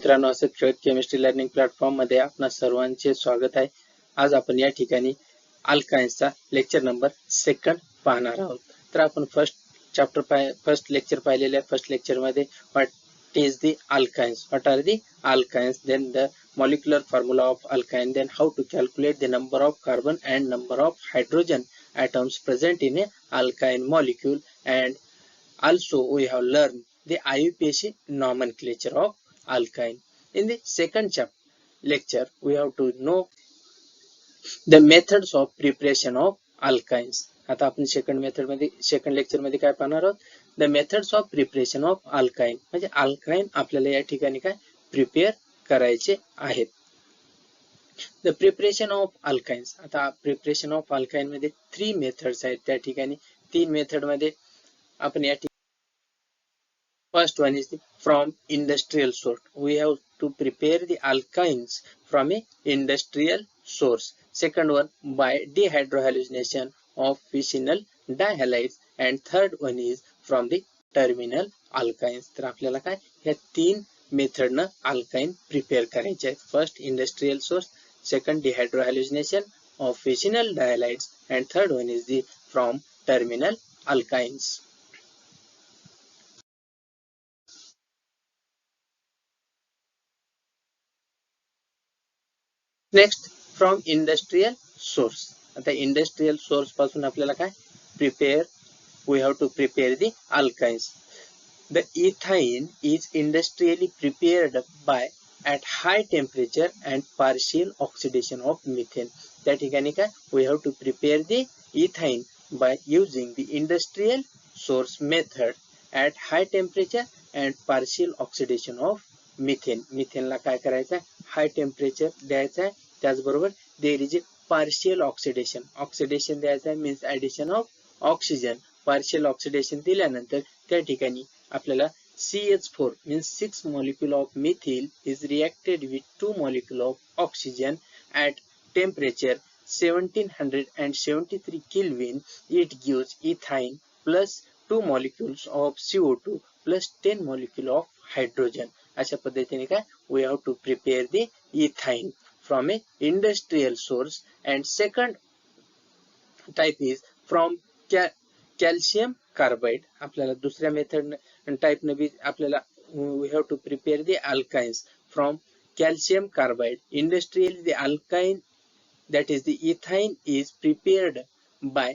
मित्रांनो, असं खेळत केमिस्ट्री लर्निंग प्लॅटफॉर्म मध्ये आपणा सर्वांचे स्वागत आहे. आज आपण या ठिकाणी अल्काइन्सचा लेक्चर नंबर 2 पाहणार आहोत. तर आपण फर्स्ट लेक्चर पाहिलेले आहे. फर्स्ट लेक्चर मध्ये what is the alkynes, what are the alkynes, then the molecular formula of alkyne, then how to calculate the number of carbon and number of hydrogen atoms present in a alkyne molecule, and also we have learned the IUPAC nomenclature of alkyne. In the second lecture we have to know the methods of preparation of alkynes. आता आपण second lecture मध्ये काय पाहणार आहोत, the methods of preparation of alkyne, म्हणजे alkyne आपल्याला या ठिकाणी काय प्रिपेअर करायचे आहेत. द प्रिपरेशन ऑफ अल्काइन्स, आता प्रिपरेशन ऑफ अल्काइन मध्ये 3 मेथड्स आहेत. त्या ठिकाणी 3 मेथड मध्ये आपण या first one is from industrial source. We have to prepare the alkynes from a industrial source. Second one by dehydrohallucination of fissional dihalides, and third one is from the terminal alkynes. तर आपल्याला काय या 3 method न alkyne prepare करायचे आहेत. First industrial source, second dehydrohallucination of fissional dihalides, and third one is the from terminal alkynes. Next from industrial source. आता industrial source पासून आपल्याला काय prepare, we have to prepare the alkynes. The ethyne is industrially prepared by at high temperature and partial oxidation of methane. त्या ठिकाणी काय we have to prepare the ethane by using the industrial source method at high temperature and partial oxidation of methane. methane ला काय करायचं आहे, high temperature द्यायचं आहे, त्याचबरोबर there is a partial oxidation, oxidation द्यायचं आहे means addition of oxygen. partial oxidation दिल्यानंतर त्या ठिकाणी आपल्याला CH4 means 6 molecule of methyl is reacted with 2 molecule of oxygen at temperature 1773 Kelvin. It gives ethane plus 2 molecules of CO2 plus 10 molecule of hydrogen. अशा पद्धतीने काय we have to prepare the ethane from a industrial source. And second type is from calcium carbide. आपल्याला दुसऱ्या method type ने भी आपल्याला we have to prepare the alkynes from calcium carbide. Industrially the alkyne, that is the ethane, is prepared by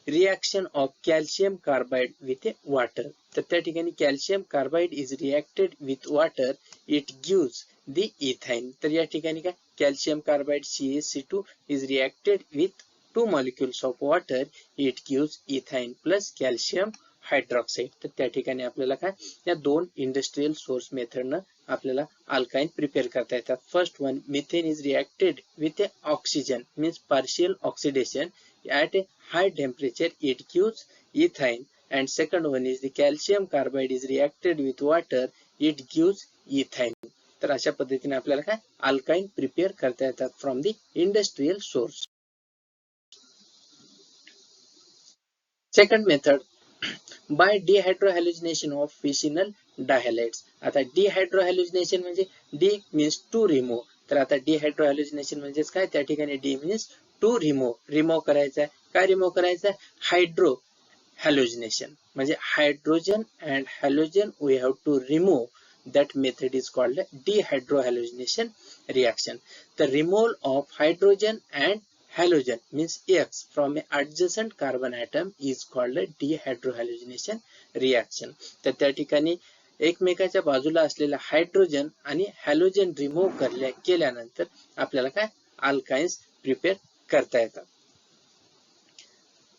reaction of calcium carbide with water. तर त्या ठिकाणी calcium carbide is reacted with water, it gives the ethane. तर या ठिकाणी काय calcium carbide CaC2 is reacted with 2 molecules of water, it gives ethane plus calcium hydroxide. तर त्या ठिकाणी आपल्याला काय या 2 इंडस्ट्रियल सोर्स मेथड न आपल्याला अल्काइन प्रिपेअर करता येतात. First one, methane is reacted with oxygen means partial oxidation at a high temperature, it gives ethane. And second one is the calcium carbide is reacted with water, it gives ethane. तर अशा पद्धतीने आपल्याला काय alkyne prepare करता येतात from the industrial source. Second method by dehydrohallucination of fissional dihalides. आता dehydrohallucination म्हणजे D means to remove. तर आता dehydrohallucination म्हणजेच काय, त्या ठिकाणी D means to remove करायचा आहे. काय रिमूव्ह करायचं आहे, हायड्रो हॅलोजिनेशन म्हणजे hydrogen and halogen we have to remove. that method is called dehydrohallucination reaction. The removal of hydrogen and halogen means X from an adjacent carbon atom is called dehydrohallucination reaction. तर त्या ठिकाणी एकमेकाच्या बाजूला असलेला hydrogen आणि halogen remove केल्यानंतर आपल्याला काय अल्काइन्स प्रिपेअर करता येतात.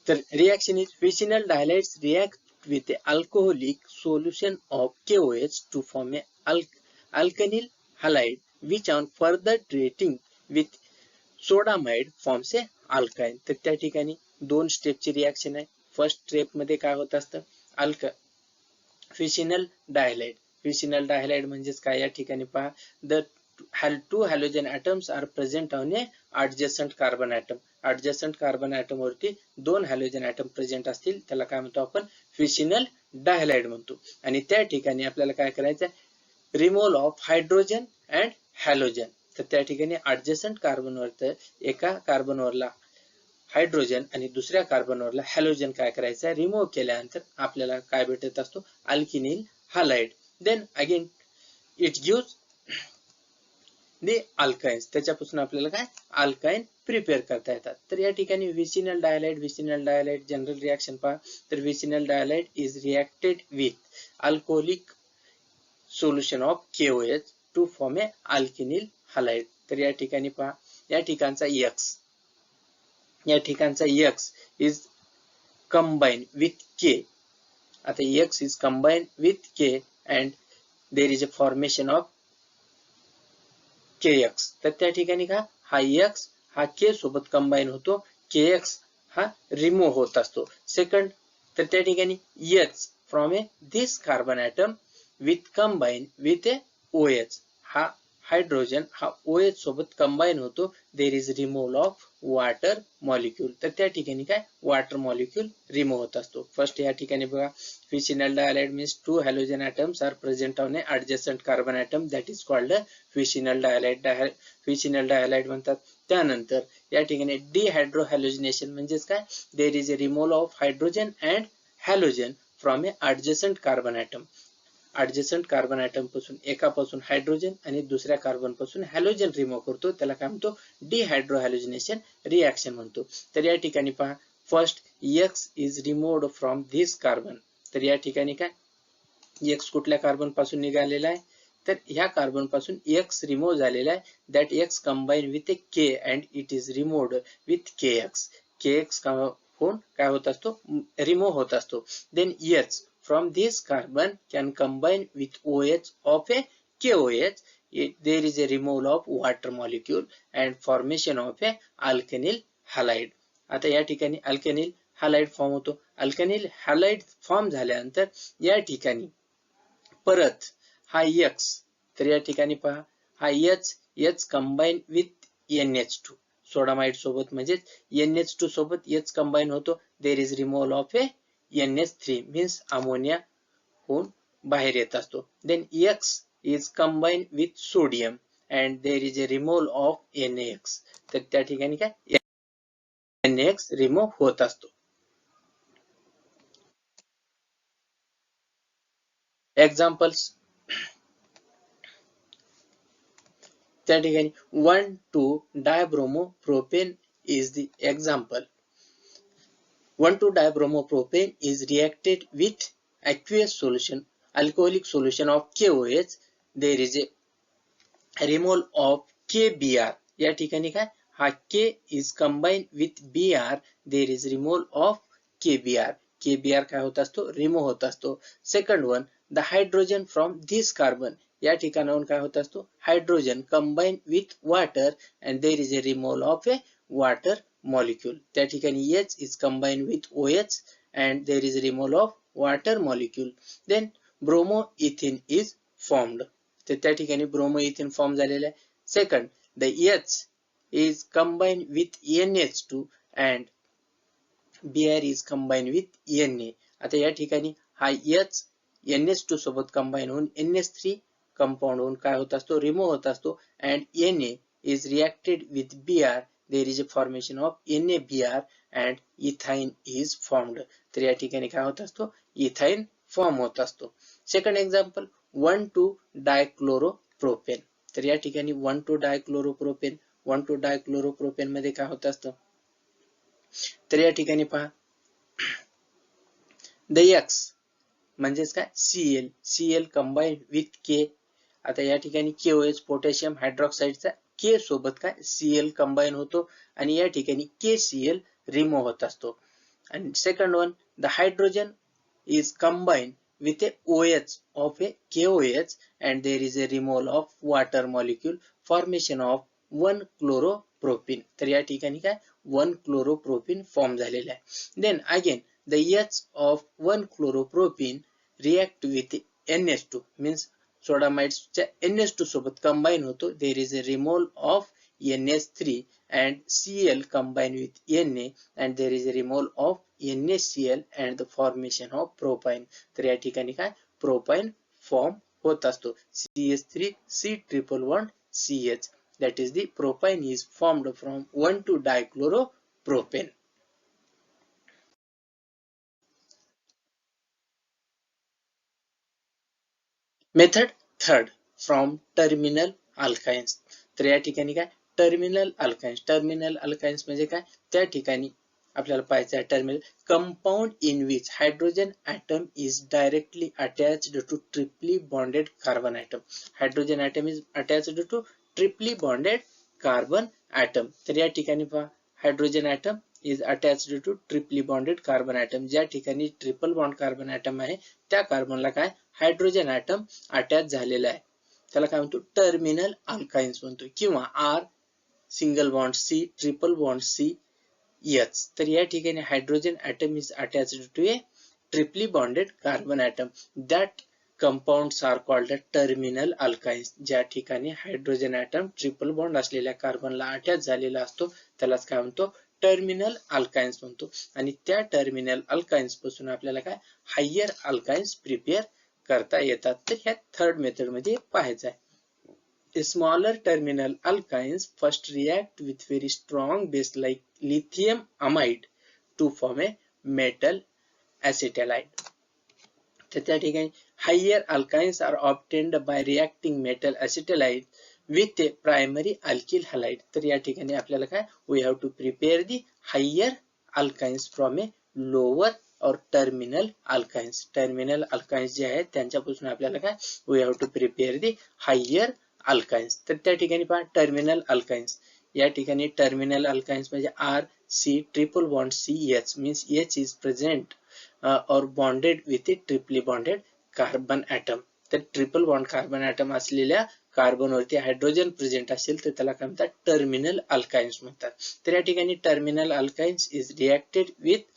तर reaction is fissional dihalides react with the alcoholic solution of KOH to form a alkynyl halide, which on further treating with sodamide forms a alkyne. तर त्या ठिकाणी 2 स्टेपची रिएक्शन आहे. फर्स्ट स्टेप मध्ये काय होत असतं, fissional dihalides. fissional dihalides म्हणजेच काय, या ठिकाणी पहा the 2 halogen atoms are present on a adjacent carbon atom. adjacent carbon atom वरती 2 halogen atom प्रेझेंट असतील, त्याला काय म्हणतो आपण fissional dihalides म्हणतो. आणि त्या ठिकाणी आपल्याला काय करायचं, removal of hydrogen and halogen. तर त्या ठिकाणी ऍडजसंट कार्बनवर एका कार्बनवरला हायड्रोजन आणि दुसऱ्या कार्बनवरला हॅलोजन काय करायचं, रिमूव्ह केल्यानंतर आपल्याला काय भेटत असतो, alkenyl halide. Then again it gives the alkynes. त्याच्यापासून आपल्याला काय अल्काइन प्रिपेअर करता येतात. तर या ठिकाणी विसिनल डायलाइड जनरल रिएक्शन पहा. तर vicinal dihalide is reacted with alcoholic solution of KOH to form a alkenyl halide. तर या ठिकाणी पहा, या ठिकाणचा X is combine with K. आता X is combine with K and there is a formation of KX. तर त्या ठिकाणी का हा X हा K सोबत कंबाईन होतो, KX हा रिमूव्ह होत असतो. सेकंड, तर त्या ठिकाणी H from a this carbon atom with combine with a OH. हा हायड्रोजन हा OH सोबत कंबाईन होतो, देर is removal of water molecule. तर त्या ठिकाणी काय वॉटर मॉलिक्यूल रिमूव्ह होत असतो. फर्स्ट या ठिकाणी बघा, vicinal dihalide means 2 halogen atoms are present on a adjacent carbon atom that is called a vicinal dihalide म्हणतात. त्यानंतर या ठिकाणी डिहायड्रोहॅलोजिनेशन म्हणजेच काय, there is a removal of hydrogen and halogen from a adjacent carbon atom. Adjacent carbon atom पासून एकापासून hydrogen आणि दुसऱ्या कार्बन पासून हॅलोजन रिमूव्ह करतो, त्याला काय म्हणतो, डिहायड्रोहॅलोजिनेशन रिएक्शन म्हणतो. तर या ठिकाणी पहा, first X is removed from this carbon. तर या ठिकाणी काय X कुठल्या कार्बन पासून निघालेला आहे, तर ह्या कार्बन पासून X रिमूव्ह झालेला आहे. That X combine with a K and it is removed with KX. KX होऊन काय होत असतो, रिमूव्ह होत असतो. Then H from this carbon can combine with OH of a KOH. There is a removal of water molecule and formation of a alkenyl halide. आता या ठिकाणी alkenyl halide form होतो. अल्केनिल हालाइड फॉर्म झाल्यानंतर या ठिकाणी परत हा X, तर या ठिकाणी पहा हा H combine with NH2 sodamide सोबत, म्हणजे NH2 सोबत H कंबाईन होतो. देर is removal of a NH3 means ammonia होऊन बाहेर येत असतो. Then X is combine with sodium and there is a removal of NaX. तर त्या ठिकाणी काय NaX रिमूव्ह होत असतो. एक्झाम्पल्स, त्या ठिकाणी one two dibromopropane is the example. 1,2-dibromopropane is reacted with aqueous solution, alcoholic solution of KOH. There is a removal of KBr. या ठिकाणी काय हा K is combined with Br. There is removal of KBr. KBr काय होत असतो, remove होत असतो. Second one, the hydrogen from this carbon. या ठिकाणाहून काय होत असतो, hydrogen combine with water and there is a removal of A water molecule. त्या ठिकाणी H is combined with OH and there is removal of water molecule. Then bromoethane is formed. तर त्या ठिकाणी ब्रोमोइथेन फॉर्म झालेला आहे. Second, the H is combined with NH2 and Br is combined with Na. आता या ठिकाणी हा H NH2 सोबत कंबाईन होऊन NH3 कंपाऊंड होऊन काय होत असतो, रिमूव्ह होत असतो and Na is reacted with Br. There is a formation of NaBr and ethyne is formed. तर या ठिकाणी काय होत असतो, इथाइन फॉर्म होत असतो. Second example one two dichloropropane. तर या ठिकाणी 1,2-डायक्लोरोप्रोपेन मध्ये काय होत असतं, तर या ठिकाणी पहा द X म्हणजेच काय Cl कंबाईन विथ K. आता या ठिकाणी KOH पोटॅशियम हायड्रॉक्साईडचा K सोबत काय Cl कंबाईन होतो आणि या ठिकाणी KCl रिमूव्ह होत असतो. आणि second one, the hydrogen is combine with a OH of a KOH and there is a removal of water molecule, formation of one chloropropene. तर या ठिकाणी काय 1-क्लोरोप्रोपीन फॉर्म झालेला आहे. Then again the H of one chloropropene react with NH2 means सोडामाइड्सच्या NH2 सोबत combine होतो. There is a removal ऑफ NH3 and Cl combine with Na and there is a removal of NaCl and the formation of propyne. तर या ठिकाणी काय propyne form होत असतो. CH3 C triple bond CH, that is the propane is formed from 1,2 dichloropropane. Method third, from terminal alkynes. तर या ठिकाणी काय, टर्मिनल अल्काइन्स. टर्मिनल अल्काइन्स म्हणजे काय, त्या ठिकाणी आपल्याला पाहायचं आहे terminal compound in which hydrogen atom is directly attached to triply bonded carbon atom. Hydrogen atom is attached to triply bonded carbon atom. तर या ठिकाणी पहा, hydrogen atom is attached to triply bonded carbon atom. ज्या ठिकाणी triple bond carbon item आहे त्या कार्बनला काय, hydrogen item attach झालेला आहे, त्याला काय म्हणतो, टर्मिनल अल्काइन्स म्हणतो. किंवा R single bond C triple bond C H. तर या ठिकाणी hydrogen atom is attached to a triply bonded carbon atom. That compounds are called terminal alkynes. ज्या ठिकाणी हायड्रोजन ॲटम ट्रिपल बॉन्ड असलेल्या कार्बनला अटॅच झालेला असतो त्यालाच काय म्हणतो, टर्मिनल अल्काइन्स म्हणतो. आणि त्या टर्मिनल अल्काइन्स पासून आपल्याला काय, हायर अल्काइन्स प्रिपेअर करता येतात. तर ह्या थर्ड मेथड मध्ये पाहायचं आहे. The smaller terminal alkynes first react with very strong base like lithium amide to form a metal acetylide. तर त्या ठिकाणी higher alkynes are obtained by reacting metal acetylide with a primary alkyl halide. तर या ठिकाणी आपल्याला काय, we have to prepare the higher alkynes from a lower or terminal alkynes. Terminal alkynes जे आहेत त्यांच्यापासून आपल्याला काय, we have to prepare the higher alkynes. तर त्या ठिकाणी पहा, टर्मिनल अल्काइन्स. या ठिकाणी टर्मिनल अल्काइन्स म्हणजे R C triple bond C H means H is present और bonded with a triply bonded carbon atom. तर ट्रिपल बॉन्ड कार्बन ॲटम असलेल्या कार्बनवरती हायड्रोजन प्रेझेंट असेल तर त्याला काय म्हणतात, टर्मिनल अल्काइन्स म्हणतात. तर या ठिकाणी terminal alkynes is reacted with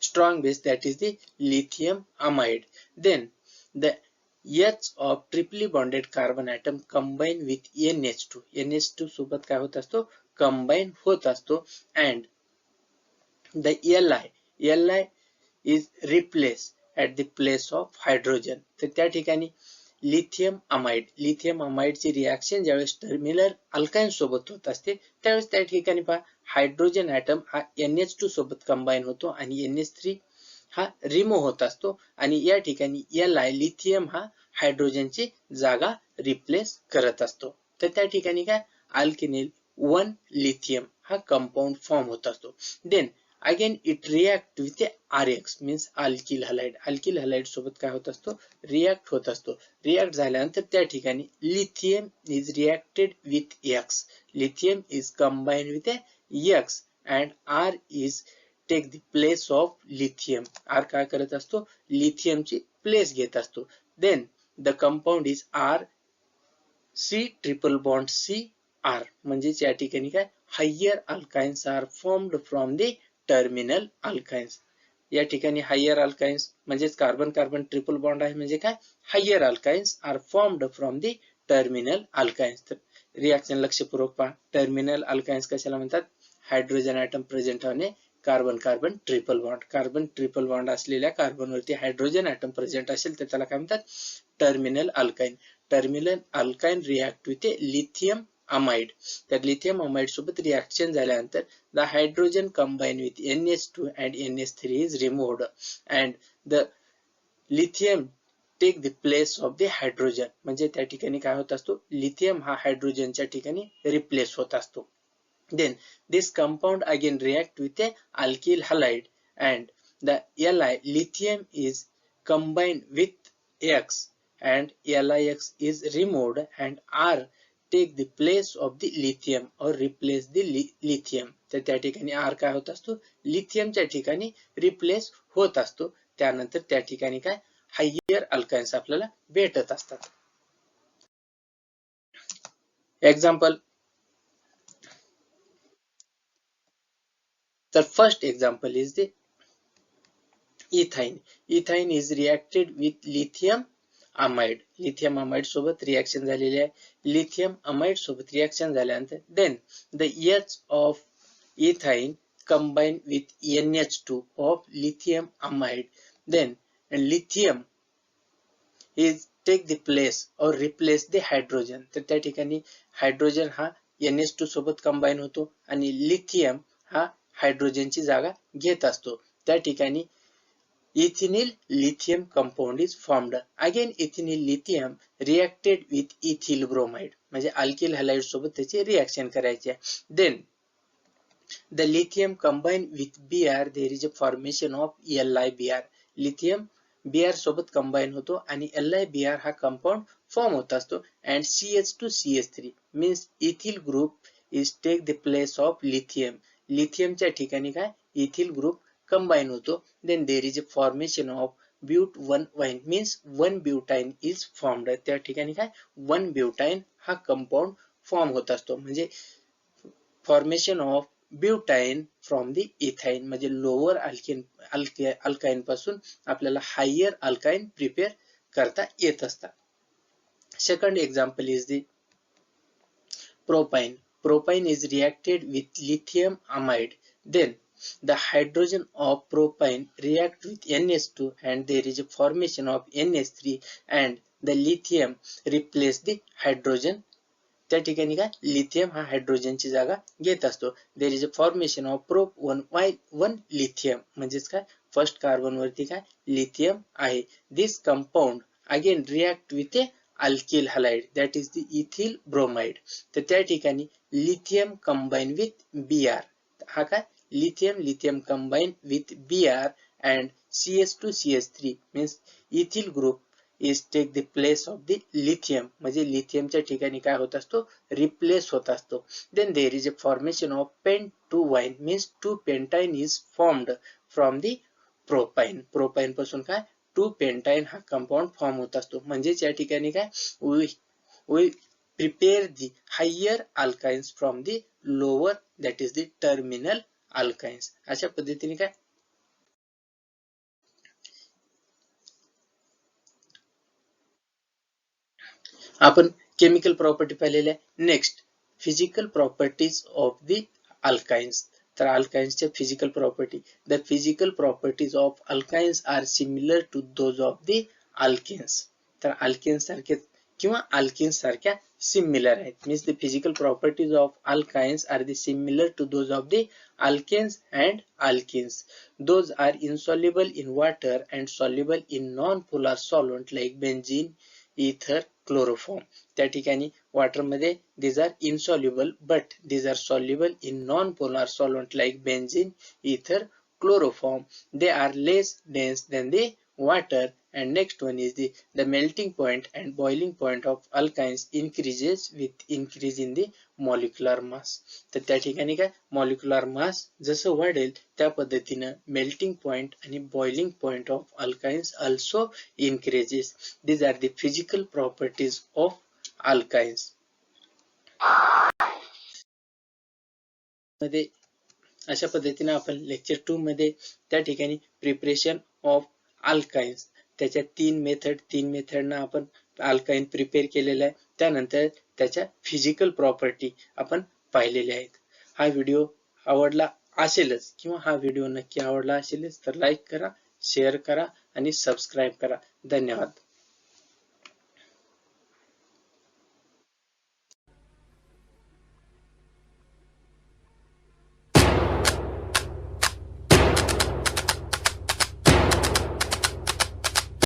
strong base that is the lithium amide. Then the H of triply bonded carbon atom combine with NH2. NH2 सोबत काय होत असतो, combine होत असतो. And the Li is replaced at the place of hydrogen. तर त्या ठिकाणी lithium amide ची रिएक्शन ज्यावेळेस टर्मिनल अल्काइन सोबत होत असते त्यावेळेस त्या ठिकाणी पहा, हायड्रोजन ॲटम हा NH2 सोबत कंबाईन होतो आणि NH3 हा रिमूव्ह होत असतो. आणि या ठिकाणी लिथियम हा हायड्रोजनची जागा रिप्लेस करत असतो. तर त्या ठिकाणी काय, अल्केनिल 1 लिथियम हा कंपाऊंड फॉर्म होत असतो. Then again it react with RX means alkyl halide. Alkyl halide सोबत काय होत असतो, रिएक्ट होत असतो. रिएक्ट झाल्यानंतर त्या ठिकाणी lithium is reacted with X. Lithium is combine with X and R is take the place of lithium. R काय करत असतो, लिथियमची प्लेस घेत असतो. Then the compound is R C triple bond C R. म्हणजेच या ठिकाणी काय, higher alkynes are formed from the terminal alkynes. या ठिकाणी हायर अल्काइन्स म्हणजेच कार्बन कार्बन ट्रिपल बॉन्ड आहे म्हणजे काय, higher alkynes are formed from the terminal alkynes. तर रिएक्शन लक्षपूर्वक पहा, टर्मिनल अल्काइन्स कशाला म्हणतात, हायड्रोजन ॲटम प्रेझेंट होणे carbon carbon triple bond. Carbon triple bond असलेल्या कार्बनवरती हायड्रोजन ॲटम प्रेझेंट असेल तर त्याला काय म्हणतात, terminal alkyne. Terminal alkyne react with lithium amide. तर लिथियम अमाइड सोबत रिएक्शन झाल्यानंतर the hydrogen combine with NH2 and NH3 is removed and the lithium take the place of the hydrogen. म्हणजे त्या ठिकाणी काय होत असतो, लिथियम हा हायड्रोजनच्या ठिकाणी रिप्लेस होत असतो. Then this compound again react with a alkyl halide and the lithium is combined with X and LiX is removed and R take the place of the lithium or replace the lithium. तर त्या ठिकाणी R काय होत असतो, लिथियमच्या ठिकाणी replace होत असतो. त्यानंतर त्या ठिकाणी काय, हायर अल्काइन्स आपल्याला भेटत असतात. Example. The first example is the ethyne. Ethyne is reacted with lithium amide. Lithium amide सोबत रिएक्शन झालेली आहे. लिथियम अमाइड सोबत रिएक्शन झाल्यानंतर then the H of ethyne combine with NH2 of lithium amide. Then lithium is take the place और replace the hydrogen. तर त्या ठिकाणी hydrogen हा NH2 सोबत कंबाईन होतो आणि लिथियम हा हायड्रोजनची जागा घेत असतो. त्या ठिकाणी ethynyl lithium compound is formed. Again ethynyl lithium reacted with ethyl bromide म्हणजे अल्किल हॅलाइड सोबत त्याची रिएक्शन करायची आहे. Then the lithium combined with Br there is a formation of LiBr. lithium Br सोबत कंबाईन होतो आणि LiBr हा compound form होत असतो and CH2CH3 means ethyl group is take the place of lithium. लिथियमच्या ठिकाणी काय ethyl group कंबाईन होतो. Then there is a formation of but1 means 1 butane is formed. त्या ठिकाणी काय 1 butane हा कंपाऊंड फॉर्म होत असतो. म्हणजे फॉर्मेशन ऑफ ब्युटाईन फ्रॉम द इथाईन म्हणजे लोअर अल्काईन पासून आपल्याला हायर अल्काईन प्रिपेअर करता येत असतात. Second example is the propyne. Propane is reacted with lithium amide. Then the hydrogen of propane react with NH2 and there is a formation of NH3 and the lithium replace the hydrogen. त्या ठिकाणी काय lithium हा हायड्रोजनची जागा घेत असतो. There is a formation of प्रोप1 lithium म्हणजेच काय फर्स्ट कार्बन वरती काय लिथियम आहे. This compound again react with a alkyl halide that is the ethyl bromide. तर त्या ठिकाणी लिथियम कंबाईन विथ Br हा काय lithium combine with Br and CH2CH3 means ethyl group is take the place of the lithium म्हणजे लिथियमच्या ठिकाणी काय होत असतो रिप्लेस होत असतो. Then there is a formation of pen2 means 2-pentyne is formed from the propine. Propine पासून काय 2-pentyne हा कंपाऊंड फॉर्म होत असतो. म्हणजे या ठिकाणी काय we prepare the higher alkynes from the lower that is the terminal alkynes. अशा पद्धतीने काय आपण केमिकल प्रॉपर्टी पाहिलेल्या. Next physical properties of the alkynes. तर अल्काइन्सच्या physical property. The physical properties of alkynes are similar to those of the alkanes. तर alkanes सारखे किंवा अल्केन्स सारख्या सिमिलर आहेत. Means the physical properties of alkynes are the similar to those of the alkanes and alkenes. Those are insoluble in water and soluble in non-polar solvent like benzene, ether, chloroform. त्या ठिकाणी water मध्ये these are insoluble but these are soluble in non-polar solvent like benzene, ether, chloroform. They are less dense than the water. And next one is the melting point and boiling point of alkynes increases with increase in the molecular mass. तर त्या ठिकाणी काय molecular mass जसं वाढेल त्या पद्धतीनं melting point आणि boiling point of alkynes also increases. These are the physical properties of alkynes. मध्ये अशा पद्धतीने आपण लेक्चर 2 मध्ये त्या ठिकाणी प्रिपरेशन ऑफ अल्काइन्स त्याच्या तीन मेथडना आपण अल्काइन प्रिपेअर केलेला आहे. त्यानंतर त्याच्या फिजिकल प्रॉपर्टी आपण पाहिलेल्या आहेत. हा व्हिडिओ आवडला असेलच किंवा हा व्हिडिओ नक्की आवडला असेलच तर लाईक करा, शेअर करा आणि सबस्क्राईब करा. धन्यवाद.